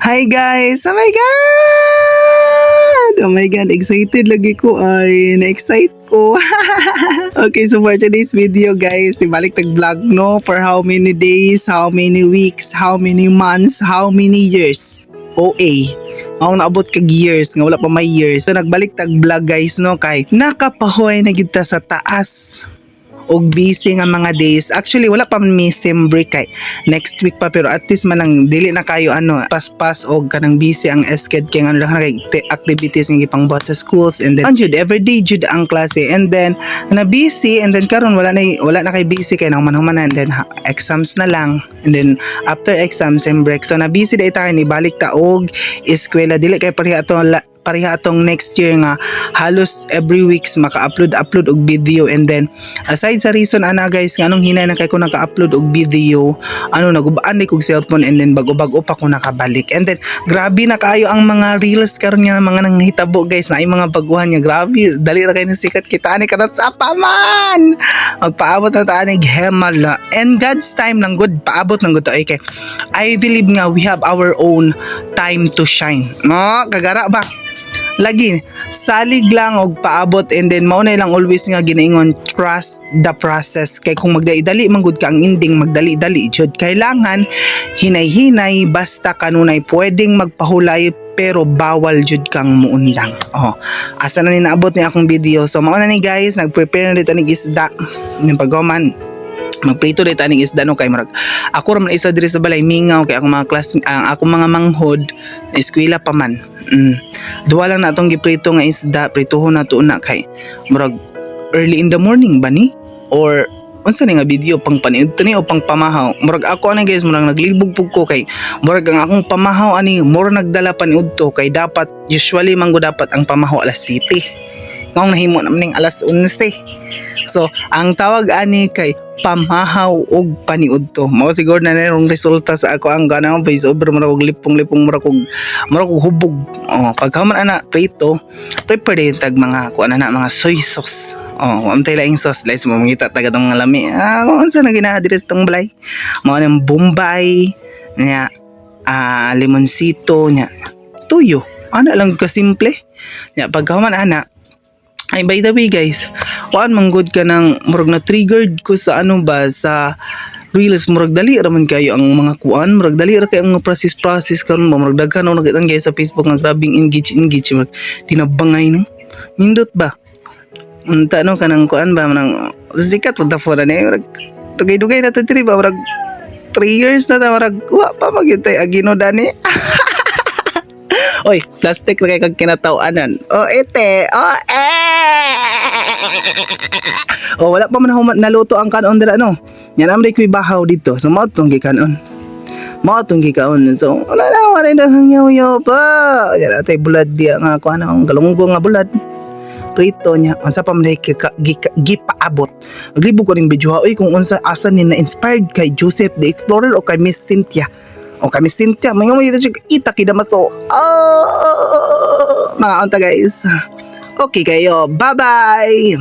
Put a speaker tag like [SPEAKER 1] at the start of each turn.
[SPEAKER 1] Hi guys! Oh my God! Oh my God, excited lagi ko ay. Na-excite ko. Okay, so for today's video guys, balik tag-vlog no? For how many days, how many weeks, how many months, how many years? OA. Ako naabot kag years, nga wala pa may years. So nagbalik tag-vlog guys no? Kay nakapahoy na kita sa taas og busy nga mga days. Actually wala pa mi sem break kay next week pa, pero at least manang dili na kayo paspas og kanang busy ang SKED kay ano lang kay activities nga gipangbuhat sa schools, and then jud everyday jud ang klase, and then na busy, and then karon wala na kay busy kay nahuman and then exams na lang, and then after exams sem break. So na busy day tayo ni balik ta og eskwela, dili kay pareha atong next year nga halos every weeks maka-upload og video. And then aside sa reason ana guys nga anong hinay na kay ko naka-upload og video, nagubaan ni kog cellphone, and then bago-bago pa ko nakabalik. And then grabe na kaayo ang mga reels karon nga mga nanghitabo guys, na ay mga baguhan nga grabe dali ra kay ni sikat kita ni kada sa paman magpaabot na ta ni hemala, and God's time lang good paabot nang good to. Okay, I believe nga we have our own time to shine no, kagara ba lagi salig lang og paabot, and then maunay lang always nga ginaingon trust the process. Kay kung magdali man gud ka ang ending, magdali-dali jud, kailangan hinay-hinay, basta kanunay pwedeng magpahulay pero bawal jud kang muundang. Asa na ni naabot ni akong video. So mao na ni guys, nagprepare na dito ning isda ning paghuman, magprito dito aning isda no, kay marag ako ra man isa diri sa balay mingaw kay akong mga class, ang akong mga manghod na eskwela pa man. Duwa lang na atong giprito nga isda, prituhon na to na kay murag early in the morning ba ni, or unsa ni nga video pang paniud to ni o pang pamahaw. Murag ako ani guys, murag naglibog pug ko kay murag ang akong pamahaw ani mura nagdala paniud to, kay dapat usually man gud dapat ang pamahaw alas 7, ngong nahimo na ning alas 11. So ang tawag ani kay pamahaw og paniud to. Mao siguro na nirong resulta sa ako ang ganang voice over, mura kog lipong mura kog hubog. Pagkaman ana prito, prepare din tag mga kuan na mga soy sauce. Amtay laing sauce guys, mamangita taga tong lami. Kung unsa na ginahadiri sa tong balay. Mao nang Bombay nya, limonsito nya, tuyo. Ana lang ka simple. Nya pagkaman ana, ay by the way guys, kuan manggod ka ng murag na triggered ko sa sa reels, murag dali raman kayo ang mga kuan, murag dali ra kayo ang process karon, murag daghan og nakita guys sa Facebook nga grabing engage murag tinabangay no. Nindot ba? Unta no kanang kuan ba manang sikat pud ta phone ani, murag dugay-dugay na to diri ba, murag 3 years na ta, murag wa pa magyutay agino dani. Oy, plastic ra kay kag kinataw-anan. Ite. Wala pa man naluto ang kanon dira no. Yan amri ko'y bahaw dito. So mao tong gikanon. So wala na hangyaw pa. Yan atay bulad dia nga kuan ang galunggong nga bulad. Prito nya, unsa pa man gipaabot. Naglibog ko ning video. Oy, kung unsa asa ni na inspired kay Joseph the Explorer o kay Miss Cynthia. Kami Cynthia, may siya itaki na maso. Mga anta guys. Okay kayo. Bye-bye.